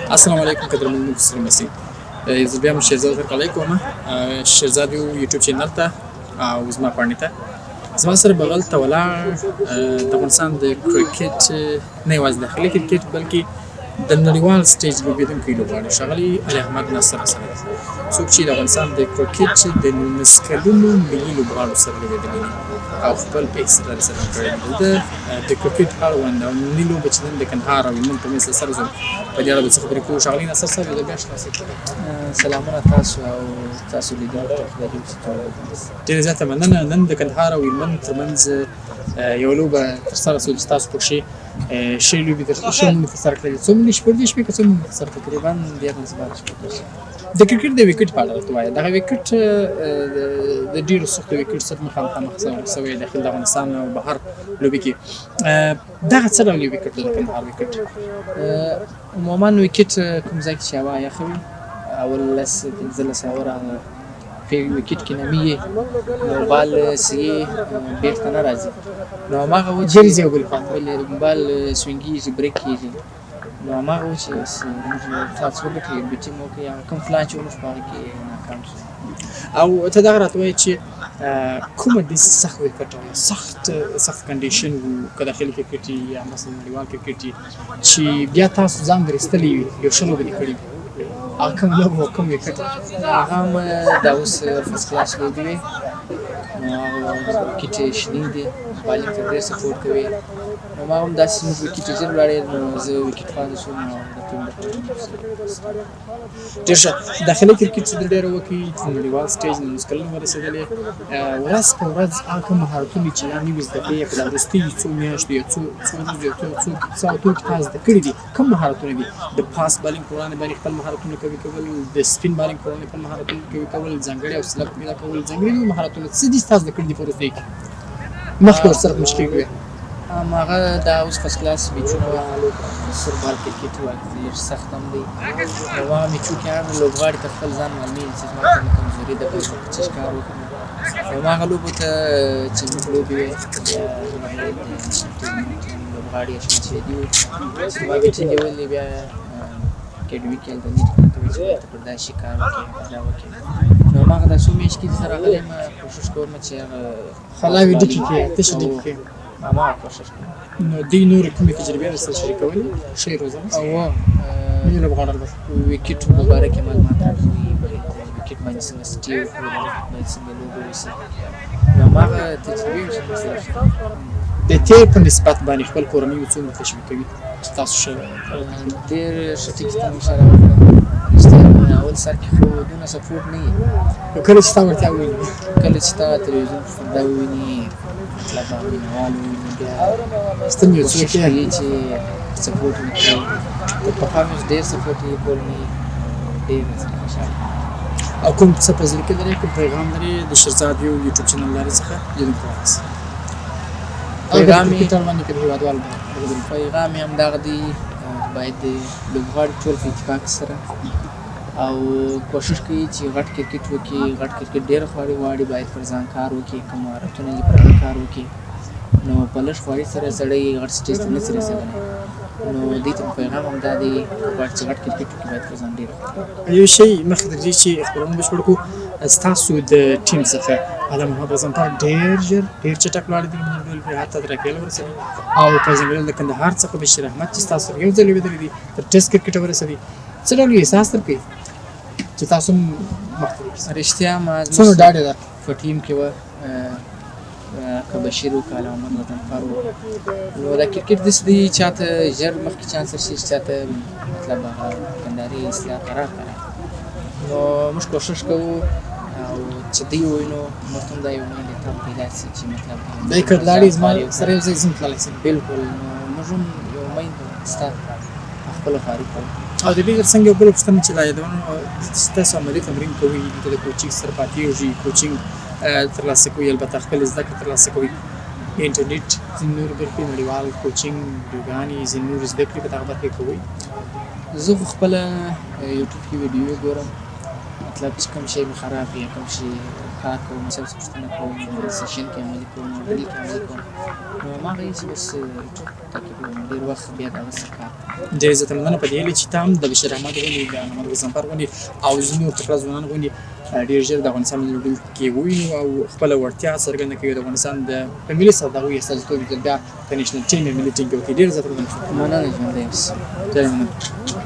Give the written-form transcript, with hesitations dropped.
السلام علیکم قدرمن مستمعین. زه بیا هم شهزاد هرکلی کوم. شهزاد یو یوټیوب چینل ته او زما پاڼې ته زما سره بغل ته ولاړ د افغانستان د کرکټ نه یوازې داخلي کرکټ بلکې د نړیوال سټیج لوبېدونکی لوبغاړي ښاغلي احمد ناصر سره څوک چې د افغانستان د کرکټ د 19 کلونو ملي لوبغاړو سره لوبېدلی دي او خپل پیس سره کړی دی. د کرکټ اړوند او ملي لوبه چې نن د کندهار او هلمند په منځ سره زوم په دې اړه به څه خبرې کوو. ښاغلي ناصر صاحب د بیا شناسۍ سلامونه تاسو او تاسو لیدونکو ته ډېره زیاته مننه. نن د کندهار او هلمند ترمنځ یو لوبه ترسره شوه چې تاسو پکښې شی لوبې ترسره کړلې. څو منې شپږ دېرش که څو منې ترسره کړې؟ تقریبا 12 شپږ. د کرکټ د وکټ په اړه راته ووایه. دغه وکټ د ډېرو سختو وکټ سره مخامخ شوی داخل د افغانستان او بهر لوبې کې. دغه څه ډول وکټ دی د کندهار وکټ؟ عموما وکټ کوم ځای کې چې هوا یخه وي اول 15 هاوره په وکټ کې نمي نو بال سي بیرته نه راځي نو هماغه و چې ګرځي او بل خوا بال سوینګېږي بریک کېږي نو هماغه و چې موږ تاسو وګټئ بیټینګ وکړئ یا کوم پلان چې موږ په هغه کې ناکام شو. او ته دغه راته وایې چې کومه داسې سخت وکټ وه سخت کنډیشن و که داخلي کرکټ یا مثلا نړیوال کرکټ چې بیا تاسو ځان درېستلی وي یو ښه لوبه دې کړې وي هغه کوم لوبه و کوم وکټ؟ هغه هم دا اوس فرست کلاس لوبې وې نو هغه وکټ یې شنې دي بالینګ ته ډېر سپورټ کوي نو ما هم داسې زموږ وکټ ژر ولاړې نو زه وکټ پاتې شوم نو د ټیم ډېر ښه. داخلي کرکټ چې د ډېره وکړي نړیوال سټیج 19 کلن ورسېدلې ورځ په ورځ هغه کوم مهارتونه چې لا نوي زده کړې یا په دا وروستیو څو میاشتو یا څو ورځو یا څو ساعتونو کې تا زده کړي دي کوم مهارتونه دي؟ د پاس بالینګ په وړاندې باندې خپل مهارتونه قوي کول، د سپین بالینګ په وړاندې خپل مهارتونه قوي کول، ځانګړي حوصله پیدا کول، ځانګړي نوي مهارتونه څه دي ستا زده کړي دي په وروستیو کې مخکې ورسره په مشکل کې وې؟ هغه دا اوس فرست کلاس میچونه وه سور بال کرکټ وایي ډېر سخت هم دی نو هغه میچو کې هم لوبغاړي ته خپل ځان معلومېږي چې زما کومه کمزوري ده په څه کار وکړم نو هماغه لوبو ته چې موږ لوبې وې لوبغاړي اشمشهدي وو چې زما میټینګ یې ولې بیا اکیډمي کې هلته نیټ ته وایي چې ته پر دا شي کار وکړې دا وکړې نو هماغه دا څو میاشت کې چې زه راغلی یم کوشش کوم چې هغه خلاوې ډکې کړې تشې ډکې کړې هماغه کوشش کوم. نو دوی نورې کومې تجربې درسره شریکولې ښې روزنه نوي لوبغاړي وکټ په باره کې معلومات راکوي وکټ باندې څنګه سټیو باید څنګه لوبه وشي نو هماغه تجربې چې درسره شته د تیر په نسبت باندې خپل کورنۍ څومره تشویق کوي چې تاسو ښه ډېر ښه ټکي ته مو سره وکړم رښتیا اول سر کې خو دونه سپورټ نه وي نو کله چې تا ورته وویل کله چې تا تلویزیون په پرده وویني مطلب هغه مینوال وویني بیا ستن یو کوشش څوک کوي چې سپورټ وکړي پخوا مې ډېر سپورټ یې کول مې ډېر خوشحاله او کوم څه په زړه کې لرې کوم پیغام لرې د شهزاد یو یوټیوب چینل لرې څخه لیدونکو واغسه پیغام یې همدغه دی باید د لوبغاړي ټول په اتفاق سره او کوشش کوي چې غټ کرکټ وکړي غټ کرکټ ډېر غواړي باید پر ځان کار وکړي کوم مهارتونه یې پر هغه کار وکړي نو په لږ خواري سره سړی غټ سټیج ته نه شي رسېدلی نو دوی ته پیغام همدا دی غواړي چې غټ کرکټ وکړي باید پر ځان ډېر یو شی مخکې تر دې چې خبرونه بشپړ کړو ستاسو د ټیم څخه علامه محمد غزنفر ډېر ژر ډېر چټک ولاړ دي حتی تر اپریل ورسېدل او په ځانګړي د کندهار څخه بشیر احمد چې ستاسو سره یو ځل لوبېدلی دي تر ټیسټ کرکټه ورسېدي څه ډول احساس درکوي چې تاسو هم مخته رښتیا ما څومره ډاډ ده په ټیم کې وه که بشیر و که علامه محمد غزنفر و نو دا کرکټ داسې دی چاته ژر مخکې چانس رسي چې چاته مطلب هغه کندهاري اصطلاح قرار نو موږ کوشش کوو او چې دوی ووینو موږ هم دا یو نوی لیتاب پیدا شي چې مطلب دی کډلاړي زما سره یو ځای ځم تللی شم بلکل نو موږ هم یو امید شته خپله خواري کوو او د دې څنګه یو بله پوښتنه چې لا یادوم چې تاسو عملي تمرین کوئ دلته د کوچینګ سره پاتېږئ کوچینګ ترلاسه کوئ البته خپل زده کړه ترلاسه کوئ انټرنیټ ځینې نورې برخې نړیوال کوچینګ ویډیوګانې ځینې نورې زده کړې په دغه برخه کې کوئ؟ زه خو خپله یوټیوب کې ویډیو ګورم مطلب چې کوم شی مې خراب وي یا کوم شي کار کوم مثلا پوښتنه کوم سیشن کې عملي کوم ډیل کې عملي کوم نو هماغه یې چې بس تقریبا ډېر وخت بیا دغسې کار ډېر زیاته مننه په دې هیلې چې ته هم د بشیر احمد غوندې د محمد غضنفر غوندې او ځینې ورته کړه ځوانان غوندې ډېر ژر د افغانستان ملي لوبډلې کې ووینو او خپله وړتیا څرګنده کوي د افغانستان د په ملي سطح د هغوی استازیتوب بیا په نیشنل ټیم یا ملي ټیم کې وکړي. ډېر زیاته مننه. مننه ژوندی اوسه. ډېره مننه.